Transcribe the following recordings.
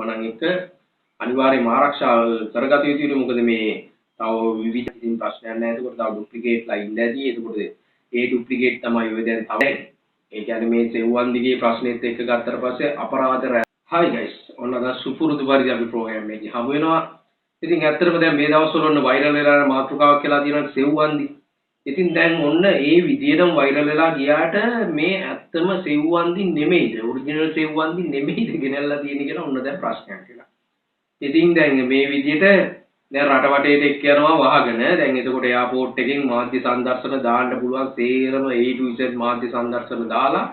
අනම්මනම් එක අනිවාර්යයෙන්ම ආරක්ෂා කරගත යුතුයි. මොකද මේ තව විවිධ ඉතින් ප්‍රශ්නයක් නැහැ. ඒකට තව ඩුප්ලිකේට්ලා ඉඳදී. ඒකට ඒ ඩුප්ලිකේට් තමයි ඔය දැන් තව. ඒ කියන්නේ මේ සෙව්වන් දිගේ ප්‍රශ්නෙත් එක්ක ගත්තට පස්සේ අපරාධ Hi guys. ඔන්න අද සුපුරුදු පරිදි අපි ප්‍රෝග්‍රෑම් එකේ හමු වෙනවා. ඉතින් ඇත්තටම දැන් මේ දවස්වල ඔන්න වෛරල් වෙලා යන මාතෘකාවක් කියලා තියෙනවා සෙව්වන්දි. ඉතින් දැන් ඔන්න ඒ විදියටම වෛරල් වෙලා ගියාට මේ ඇත්තම සෙව්වන්දි නෙමෙයිද? ඔරිජිනල් සෙව්වන්දි නෙමෙයිද ගෙනල්ලා තියෙන්නේ කියලා ඔන්න දැන් ප්‍රශ්නයක් කියලා. ඉතින් දැන් මේ විදියට දැන් රට වටේට එක්ක යනවා වහගෙන දැන් එතකොට එයාපෝට් එකෙන් මාධ්‍ය සංදර්ශන දාන්න පුළුවන් සේරම A to Z මාධ්‍ය සංදර්ශන දාලා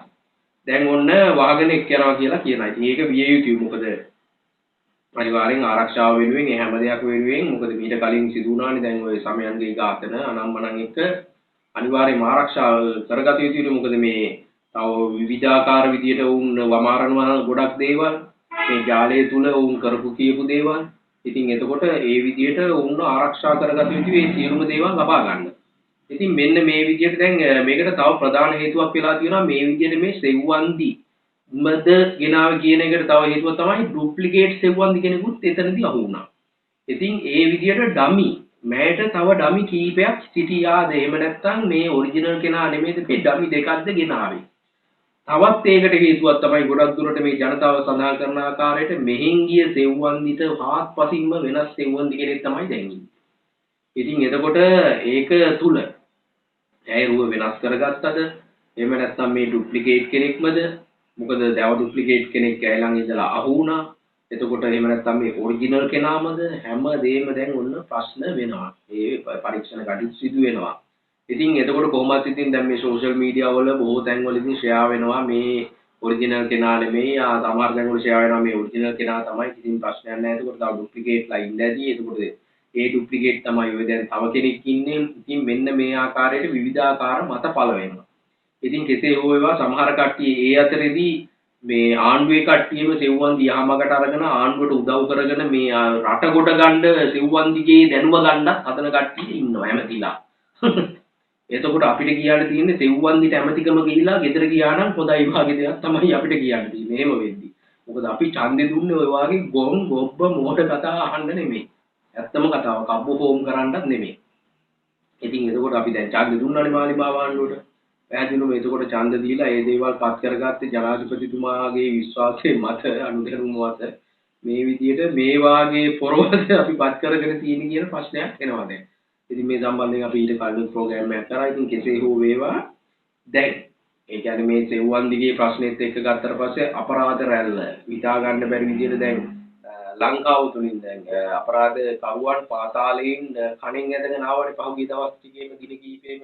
දැන් ඔන්න වහගෙන එක්ක යනවා කියලා කියනවා. ඉතින් ඒක විය යුතුයි. මොකද අනිවාර්යෙන් ආරක්ෂාව වෙනුවෙන් ඒ හැම දෙයක් වෙනුවෙන් මොකද මීට කලින් සිදු වුණානේ දැන් ওই සමයන්ගේ ඝාතන අනම්මනම් එක අනිවාර්යයෙන්ම ආරක්ෂාව කරගත යුතුයි. මොකද මේ තව විවිධාකාර විදියට වුන් වමාරනවා ගොඩක් දේවල් මේ ජාලය තුල වුන් කරපු කියපු දේවල්. ඉතින් එතකොට ඒ විදියට වුන් ආරක්ෂා කරගත යුතුයි මේ සියලුම දේවල් ලබා ගන්න. ඉතින් මෙන්න මේ විදියට දැන් මේකට තව ප්‍රධාන හේතුවක් වෙලා තියෙනවා මේ විදියට මේ සෙව්වන්දි මද ගෙනාව කියන එකට තව හේතුවක් තමයි ඩුප්ලිකේට් සෙව්වන්දි කෙනෙකුත් එතනදී අහු වුණා. ඉතින් ඒ විදියට ඩමි මෑට තව ඩමි කීපයක් සිටියාද එහෙම නැත්නම් මේ ඔරිජිනල් කෙනා නෙමෙයිද මේ ඩමි දෙකක්ද ගෙනාවේ. තවත් ඒකට හේතුවක් තමයි ගොඩක් දුරට මේ ජනතාව සඳහන් කරන ආකාරයට මෙහෙන් ගිය සෙව්වන්දිට හාත්පසින්ම වෙනස් සෙව්වන්දි කෙනෙක් තමයි දැන් ඉන්නේ. ඉතින් එතකොට ඒක තුල ඇයි රුව වෙනස් කරගත්තද? එහෙම නැත්නම් මේ ඩුප්ලිකේට් කෙනෙක්මද? මොකද දැව ඩුප්ලිකේට් කෙනෙක් ඇයි ළඟ ඉඳලා අහු වුණා. එතකොට එහෙම නැත්නම් මේ ඔරිජිනල් කෙනාමද? හැමදේම දැන් ඔන්න ප්‍රශ්න වෙනවා. ඒ පරීක්ෂණ කටයුතු සිදු වෙනවා. ඉතින් එතකොට කොහොමද ඉතින් දැන් මේ සෝෂල් මීඩියා වල බොහෝ තැන්වල ඉතින් ෂෙයා වෙනවා මේ ඔරිජිනල් කෙනා නෙමෙයි. සමහර තැන්වල ෂෙයා වෙනවා මේ ඔරිජිනල් කෙනා තමයි. ඉතින් ප්‍රශ්නයක් නැහැ. එතකොට තව ඩුප්ලිකේට්ලා ඉඳදී. එතකොට ඒ ඩුප්ලිකේට් තමයි ඔය දැන් තව කෙනෙක් ඉන්නේ. ඉතින් මෙන්න මේ ආකාරයට විවිධාකාර මත පළ වෙනවා. ඉතින් කෙසේ හෝ ඒවා සමහර කට්ටිය ඒ අතරේදී මේ ආණ්ඩුවේ කට්ටියම සෙව්වන්දි යහමකට අරගෙන ආණ්ඩුවට උදව් කරගෙන මේ රට කොට ගන්න සෙව්වන්දිගේ දැනුම ගන්නත් හදන කට්ටිය ඉන්නවා හැමතිලා. එතකොට අපිට කියන්න තියෙන්නේ සෙව්වන්දිට ඇමතිකම ගිහිලා ගෙදර ගියා නම් හොඳයි වාගේ දෙයක් තමයි අපිට කියන්න තියෙන්නේ. එහෙම වෙද්දි. මොකද අපි ඡන්දේ දුන්නේ ඔය වාගේ ගොන් ගොබ්බ මොහොත කතා අහන්න නෙමෙයි. ඇත්තම කතාව කබ්බෝ ෆෝම් කරන්නත් නෙමෙයි. ඉතින් එතකොට අපි දැන් ඡන්දේ දුන්නානේ මාලිමාව ආණ්ඩුවට. පැහැදිලිවම එතකොට ඡන්ද දීලා ඒ දේවල් පත් කරගත්තේ ජනාධිපතිතුමාගේ විශ්වාසයේ මත අනුදැනුම මත මේ විදියට මේ වාගේ පොරවද අපි පත් කරගෙන තියෙන කියන ප්‍රශ්නයක් එනවා දැන්. ඉතින් මේ සම්බන්ධයෙන් අපි ඊට කලින් ප්‍රෝග්‍රෑම් එකක් කරා. ඉතින් කෙසේ හෝ වේවා දැන් ඒ කියන්නේ මේ සෙව්වන්දිගේ ප්‍රශ්නෙත් එක්ක ගත්තට පස්සේ අපරාධ රැල්ල විතා ගන්න බැරි විදියට දැන් ලංකාව තුලින් දැන් අපරාධ කරුවන් පාතාලයෙන් කණෙන් ඇදගෙන ආවනේ පහුගිය දවස් ටිකේම දින කිහිපෙම.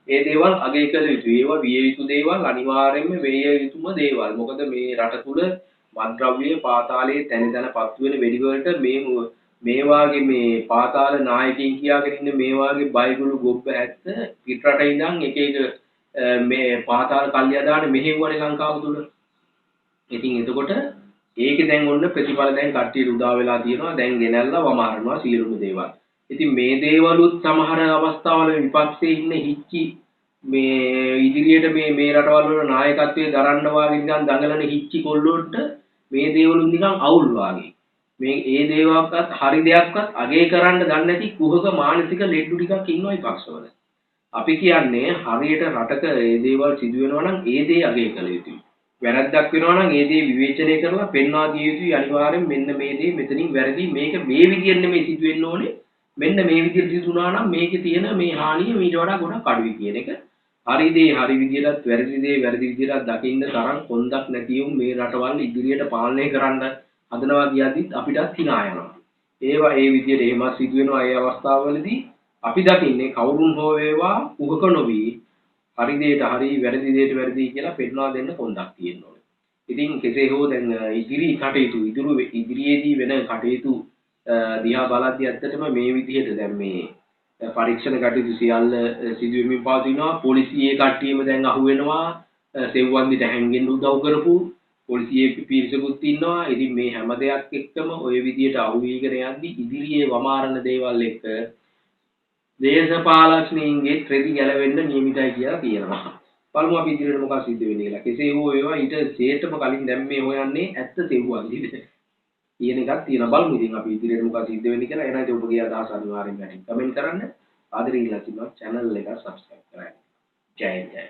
ඒ දේවල් අගය කළ යුතුයි. ඒවා විය යුතු දේවල් අනිවාර්යයෙන්ම වේය යුතුම දේවල්. මොකද මේ රට තුල මත්ද්‍රව්‍ය පාතාලයේ තැන තැනපත් වෙන වෙඩි වලට මේ වාගේ මේ පාතාල නායකයින් කියාගෙන ඉන්න මේ වාගේ බයිබුළු ගොබ්බ ඇත්ත පිටරට ඉඳන් එක එක මේ පාතාල කල්ලිය දාන මෙහෙවුවනේ ලංකාව තුල. ඉතින් එතකොට ඒකේ දැන් ඔන්න ප්‍රතිඵල දැන් කට්ටියට උදා වෙලා තියෙනවා. දැන් ගෙනල්ලා වමාරනවා සියලුම දේවල්. ඉතින් මේ දේවලුත් සමහර අවස්ථාවල විපක්ෂයේ ඉන්න හිච්චි මේ ඉදිරියට මේ රටවල් වල නායකත්වයේ දරන්න වාගේ නිකන් දඟලන හිච්චි කොල්ලොන්ට මේ දේවලුත් නිකන් අවුල් වාගේ. මේ ඒ දේවල්වත් හරි දෙයක්වත් අගය කරන්න දන්නේ නැති කුහක මානසික ලෙඩ්ඩු ටිකක් ඉන්නවා විපක්ෂවල. අපි කියන්නේ හරියට රටක මේ දේවල් සිදු වෙනවා නම් ඒ දේ අගය කළ යුතුයි. වැරද්දක් වෙනවා නම් ඒ දේ විවේචනය කරලා පෙන්වා දිය යුතුයි. අනිවාර්යෙන් මෙන්න මේ දේ මෙතනින් වැරදි මේක මේ විදියෙන් නෙමෙයි සිදු වෙන්න ඕනේ. මෙන්න මේ විදිහට සිදු වුණා නම් මේකේ තියෙන මේ හානිය ඊට වඩා ගොඩක් අඩුයි කියන එක. හරි දේ හරි විදිහටත් වැරදි දේ වැරදි විදිහටත් දකින්න තරම් කොන්දක් නැතිවම මේ රටවල් ඉදිරියට පාලනය කරන්න හදනවා කියද්දිත් අපිටත් hina යනවා. ඒවා ඒ විදිහට එහෙම සිදු වෙනවා ඒ අවස්ථාවවලදී අපි දකින්නේ කවුරුන් හෝ වේවා කුහක නොවි හරි දෙයට හරි වැරදි දෙයට වැරදි කියලා පෙන්වා දෙන්න කොන්දක් තියෙන්න ඕනේ. ඉතින් කෙසේ හෝ දැන් ඉදිරි කටයුතු ඉදිරියේදී වෙන කටයුතු දිහා බලද්දී ඇත්තටම මේ විදිහට දැන් මේ පරීක්ෂණ කටයුතු සියල්ල සිදු වෙමින් පවතිනවා. පොලිසියේ කට්ටියම දැන් අහු වෙනවා. සෙව්වන්දිට හැංගෙන්න උදව් කරපු පොලිසියේ පිරිසකුත් ඉන්නවා. ඉතින් මේ හැම දෙයක් එක්කම ওই විදිහට අහු වීගෙන යද්දී ඉදිරියේ වමාරන දේවල් එක්ක දේශපාලඥයින්ගේ ත්‍රෙදි ගැලවෙන්න නියමිතයි කියලා කියනවා. බලමු අපි ඉදිරියට මොකක්ද සිද්ධ වෙන්නේ කියලා. කෙසේ හෝ ඒවා ඊට සේටම කලින් දැන් මේ හොයන්නේ ඇත්ත සෙව්වන්දිද කියන එකක් තියෙනවා. බලමු ඉතින් අපි ඉදිරියට මොකද සිද්ධ වෙන්නේ කියලා. එහෙනම් ඉතින් ඔබගේ අදහස් අනිවාර්යෙන් කමෙන්ට් කරන්න. ආදරේ ඉල්ලා සිටිනවා channel එක subscribe කරන්න. ජය ජය.